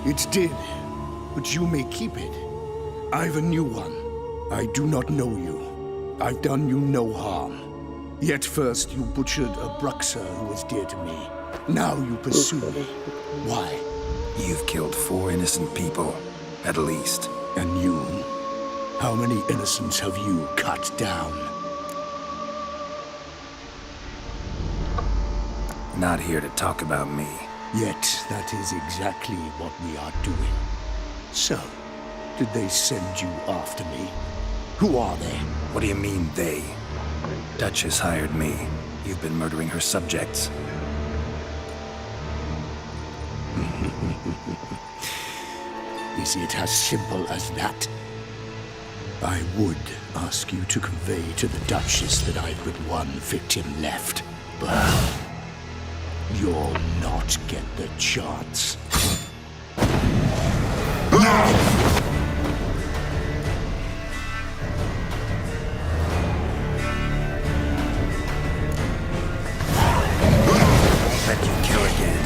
It did, but you may keep it. I've a new one. I do not know you. I've done you no harm. Yet first you butchered a Bruxer who was dear to me. Now you pursue me. Why? You've killed 4 innocent people, at least. And you? How many innocents have you cut down? Not here to talk about me. Yet that is exactly what we are doing. So, did they send you after me? Who are they? What do you mean, they? Duchess hired me. You've been murdering her subjects. Is it as simple as that? I would ask you to convey to the Duchess that I've but one victim left, but you'll not get the chance. Let you kill again.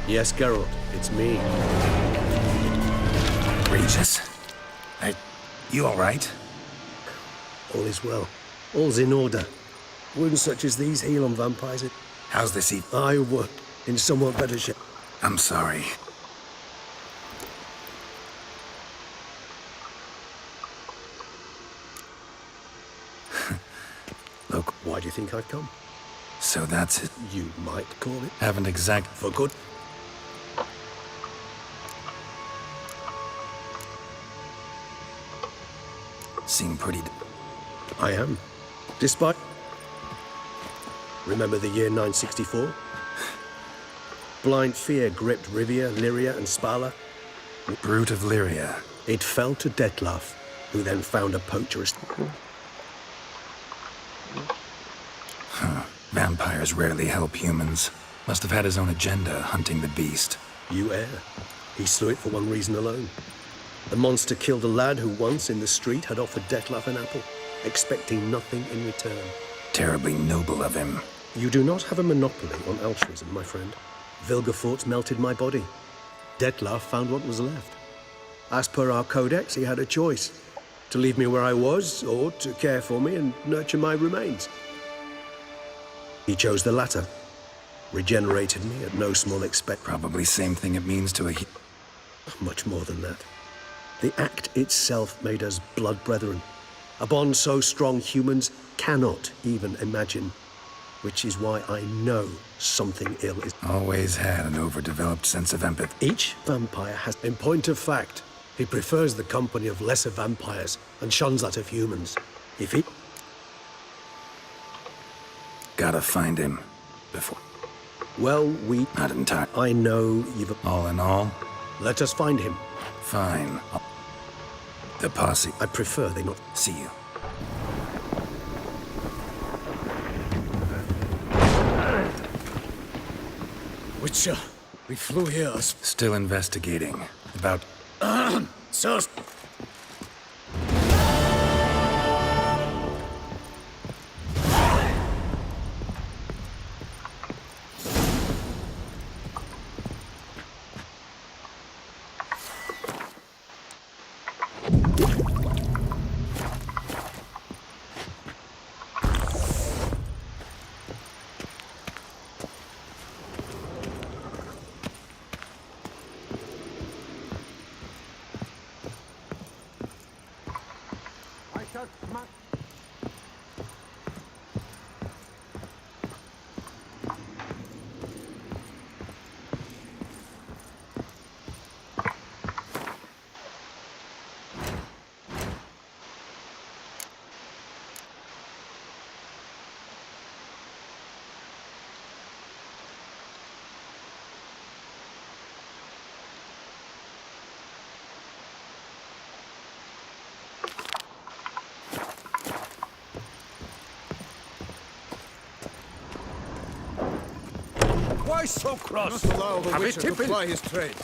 Yes, Geralt, it's me. Regis. You alright? All is well. All's in order. Wounds such as these heal on vampires. How's this I were in somewhat better shape. I'm sorry. Look, Why do you think I've come? so that's it. You might call it. Haven't exact... For good. Seem pretty... I am. Despite... Remember the year 964? Blind fear gripped Rivia, Lyria, and Spala. Brute of Lyria. It fell to Dettlaff, who then found a poacherist. Vampires rarely help humans. Must have had his own agenda, hunting the beast. You err. He slew it for one reason alone. The monster killed a lad who once in the street had offered Dettlaff an apple, expecting nothing in return. Terribly noble of him. You do not have a monopoly on altruism, my friend. Vilgefortz melted my body. Dettlaff found what was left. As per our codex, he had a choice. To leave me where I was, or to care for me and nurture my remains. He chose the latter. Regenerated me at no small expense. Probably same thing it means to a... Much more than that. The act itself made us blood brethren. A bond so strong humans cannot even imagine. Which is why I know something ill is... Always had an overdeveloped sense of empathy. Each vampire has... In point of fact, he prefers the company of lesser vampires and shuns that of humans. If he... Gotta find him. Before... Well, we... Not entirely. I know you've... All in all, Let us find him. fine. The posse. I prefer they not... See you. Witcher, we flew here. Still investigating. About... Sir. Why so cross? Not allow the Have a witcher to tipple. ply his trade.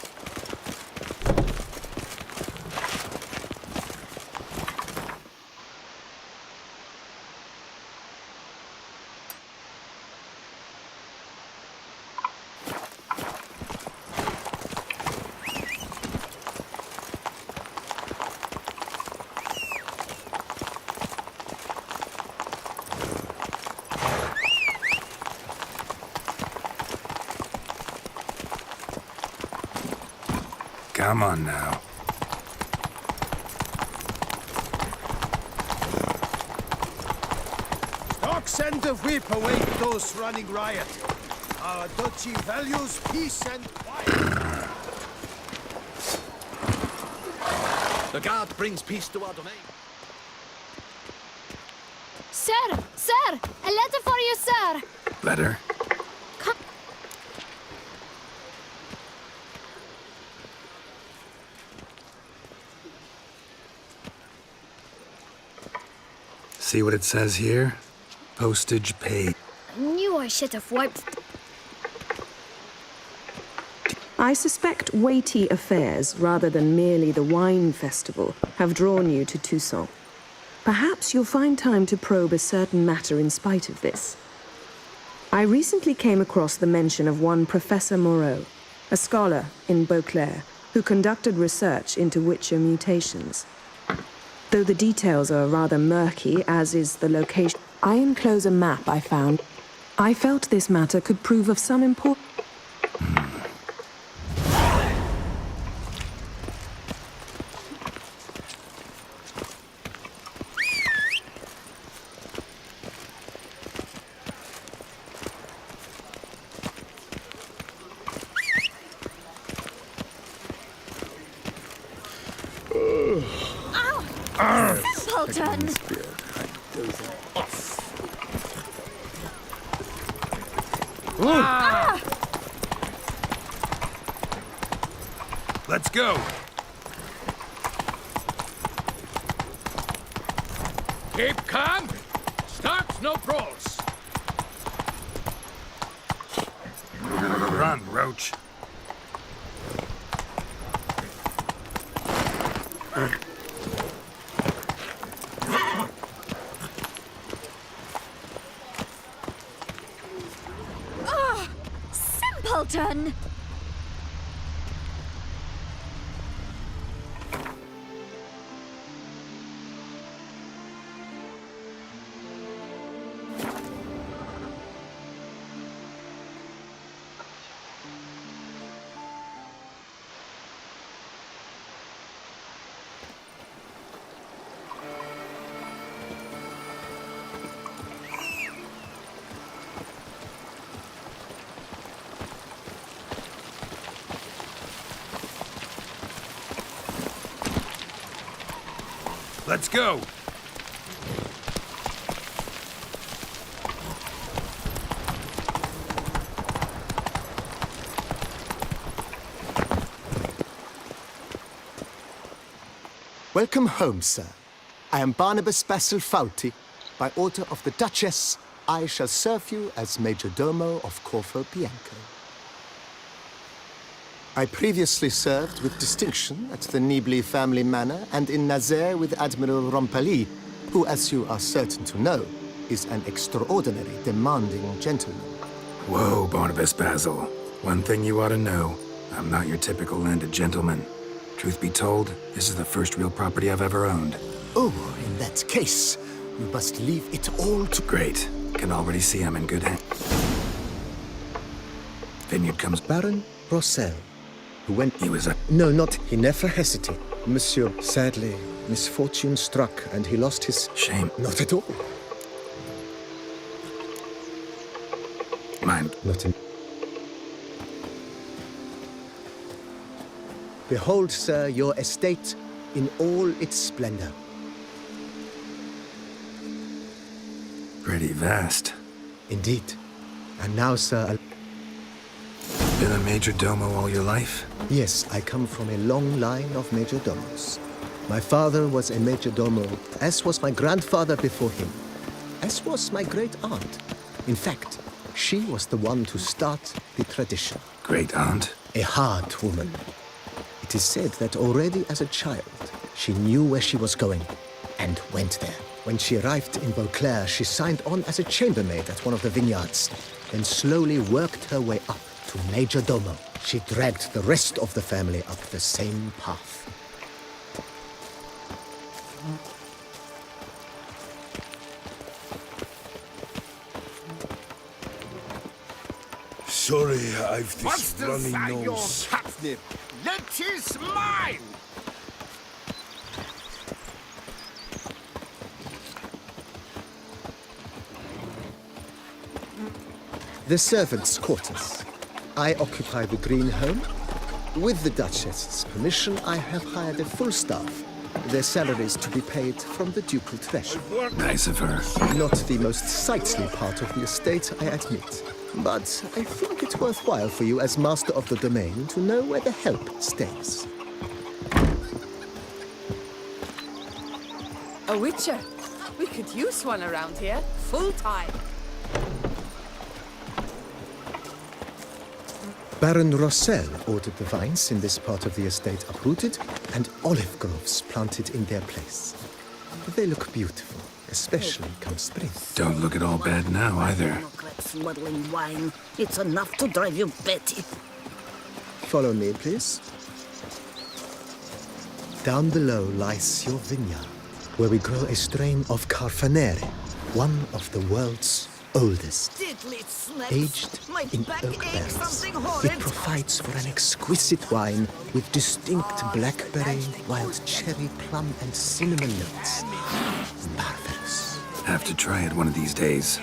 Come on now. Dogs and the whip await those running riot. Our duchy values peace and quiet. The guard brings peace to our domain. Sir! Sir! A letter for you, sir! Letter? Come. See what it says here? Postage paid. Knew I should have wiped. I suspect weighty affairs, rather than merely the wine festival, have drawn you to Toussaint. Perhaps you'll find time to probe a certain matter in spite of this. I recently came across the mention of one Professor Moreau, a scholar in Beauclair, who conducted research into Witcher mutations. Though the details are rather murky, as is the location, I enclose a map I found. I felt this matter could prove of some importance. Simpleton! Let's go! Keep calm. Start no brawls. Run, Roach. Simpleton! Let's go! Welcome home, sir. I am Barnabas Basil Fauti. By order of the Duchess, I shall serve you as Major Domo of Corfu Bianco. I previously served with distinction at the Nibli family manor and in Nazaire with Admiral Rompali, who, as you are certain to know, is an extraordinary demanding gentleman. Whoa, Barnabas Basil. One thing you ought to know. I'm not your typical landed gentleman. Truth be told, this is the first real property I've ever owned. Oh, in that case, you must leave it all to... Great. Can already see I'm in good hands. Vineyard comes... Baron Rossel, who went... He was a... No, not... He never hesitated. Monsieur, sadly, misfortune struck and he lost his... Shame. Not at all. Mine. Not in... Behold, sir, your estate in all its splendor. Pretty vast. Indeed. And now, sir... Been a major domo all your life? Yes, I come from a long line of major domos. My father was a major domo, as was my grandfather before him, as was my great aunt. In fact, She was the one to start the tradition. Great aunt? A hard woman. It is said that already as a child, she knew where she was going and went there. When she arrived in Beauclair, she signed on as a chambermaid at one of the vineyards, then slowly worked her way up to Major Domo. She dragged the rest of the family up the same path. Sorry, I've this Monsters runny are your nose. catnip. That is mine! The servants' quarters. I occupy the green home. With the Duchess's permission, I have hired a full staff. Their salaries to be paid from the ducal treasure. Nice of her. Not the most sightly part of the estate, I admit. But I think it's worthwhile for you as master of the domain to know where the help stays. A witcher. We could use one around here, full time. Baron Rossel ordered the vines in this part of the estate uprooted and olive groves planted in their place. They look beautiful, especially come spring. Don't look at all bad now, either. Look like smuggling wine. It's enough to drive you batty. Follow me, please. Down below lies your vineyard, where we grow a strain of Carfanere, one of the world's oldest. Aged in oak barrels, it provides for an exquisite wine with distinct blackberry, wild cherry, plum, and cinnamon notes. Marvelous. Have to try it one of these days.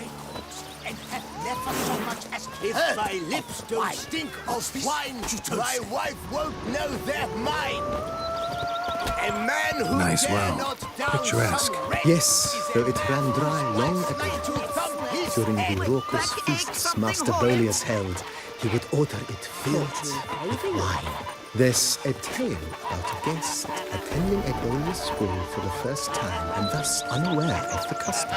Never so much as if my lips don't stink of wine, my wife won't know they're mine. A man who Nice dare well. not down Picturesque. some wretch Yes, is though it a ran dry man long ready ago. to thump his During head. the raucous feasts Master Bolius held, he would order it filled with wine. There's a tale about a guest attending a Bolius ball for the first time and thus unaware of the custom.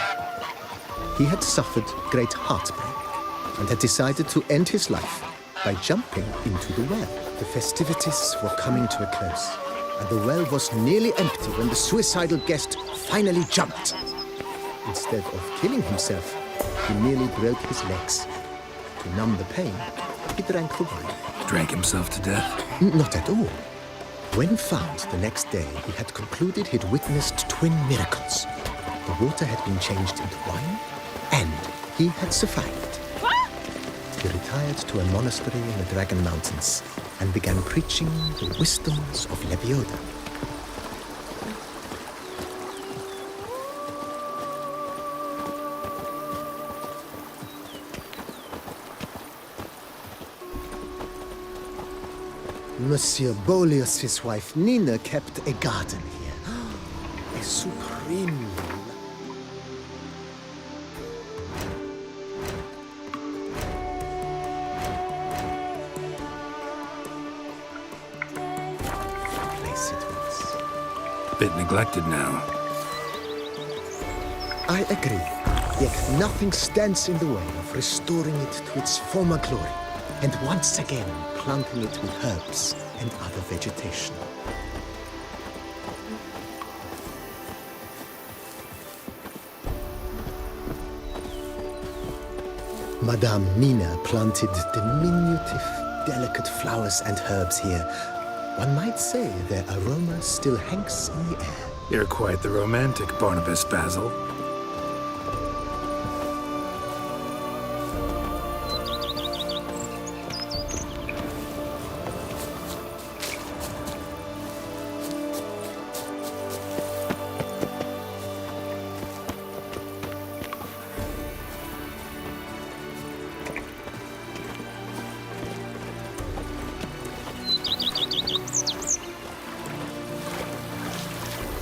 He had suffered great heartbreak and had decided to end his life by jumping into the well. The festivities were coming to a close, and the well was nearly empty when the suicidal guest finally jumped. Instead of killing himself, he merely broke his legs. To numb the pain, he drank the wine. Drank himself to death? Not at all. When found the next day, he had concluded he'd witnessed twin miracles. The water had been changed into wine, and he had survived. He retired to a monastery in the Dragon Mountains and began preaching the wisdoms of Lebioda. Monsieur Bolius's wife Nina kept a garden here. A supreme place it was. Bit neglected now. I agree. Yet nothing stands in the way of restoring it to its former glory, and once again planting it with herbs and other vegetation. Madame Nina planted diminutive, delicate flowers and herbs here. One might say their aroma still hangs in the air. You're quite the romantic, Barnabas Basil.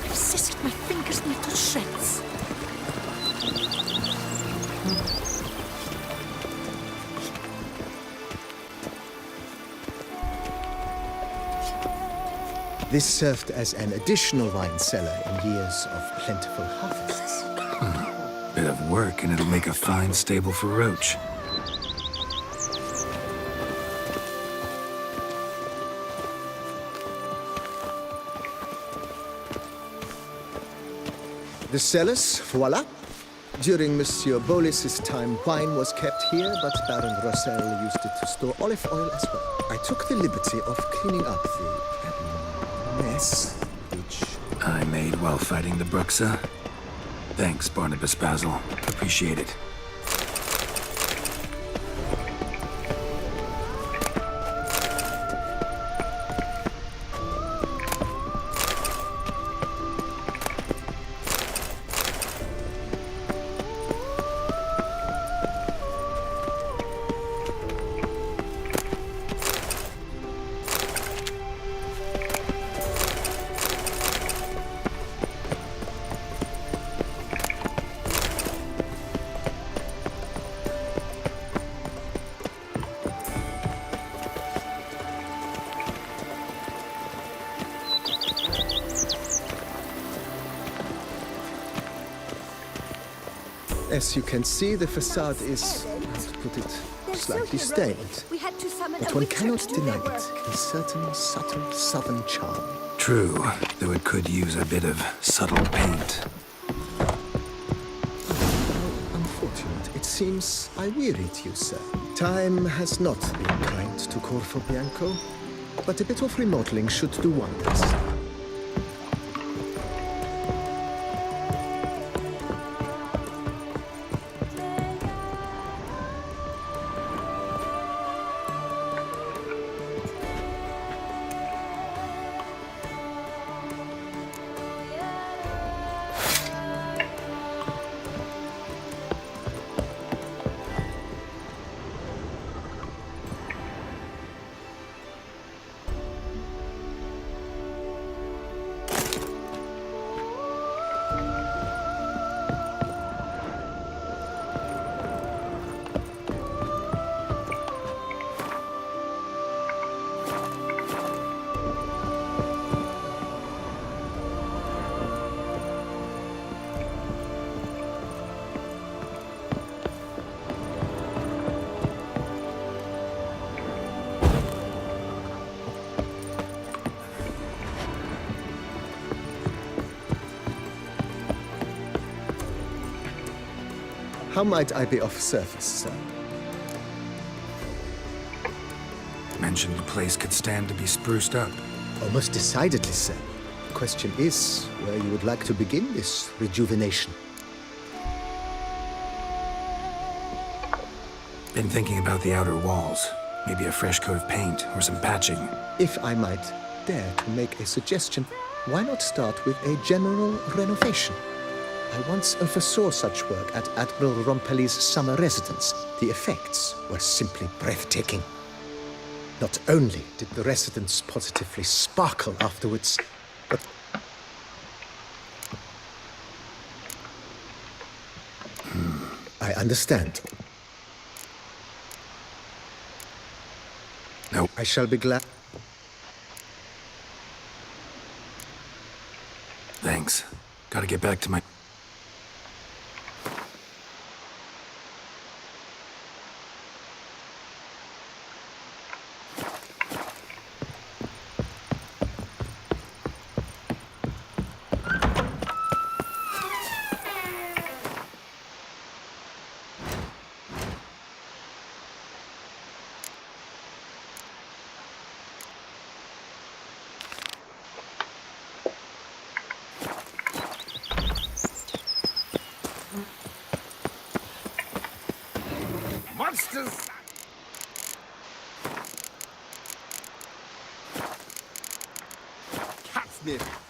Resist my fingers in little shreds. This served as an additional wine cellar in years of plentiful harvests. Bit of work and it'll make a fine stable for Roach. The cellars, voila. During Monsieur Bolis's time, wine was kept here, but Baron Rossel used it to store olive oil as well. I took the liberty of cleaning up the mess, which I made while fighting the Bruxa. Thanks, Barnabas Basil. Appreciate it. as you can see, the facade is, to put it, slightly stained. But one cannot deny it, a certain subtle southern charm. True, though it could use a bit of subtle paint. Unfortunate. It seems I wearied you, sir. Time has not been kind to Corvo Bianco, but a bit of remodeling should do wonders. How might I be of service, sir? Mentioned the place could stand to be spruced up. Oh, most decidedly, sir. The question is where you would like to begin this rejuvenation. Been thinking about the outer walls. Maybe a fresh coat of paint or some patching. If I might dare to make a suggestion, why not start with a general renovation? I once oversaw such work at Admiral Rompelli's summer residence. The effects were simply breathtaking. Not only did the residence positively sparkle afterwards, but... I understand. No. I shall be glad... Thanks. Gotta get back to my... Monsters! Catnip!